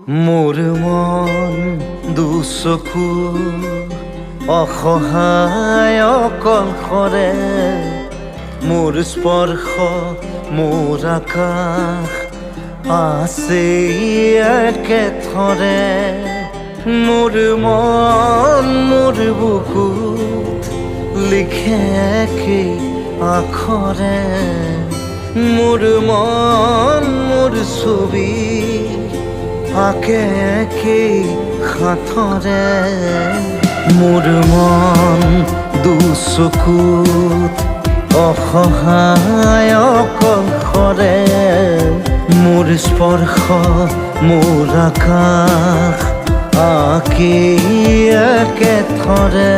মোৰ মন দুচকু অসহায় অকলশৰে, মোৰ স্পৰ্শ মোৰ আকাশ আছে একেথৰে। মোৰ মন মোৰ বুকুত লিখে একেই আখৰে, মোৰ মন মোৰ ছবি আঁকে একেই সাঁথৰে। মোৰ মন দুচকুত অসহায় অকলশৰে, মোৰ স্পৰ্শ মোৰ আকাশ আঁকি একেথৰে।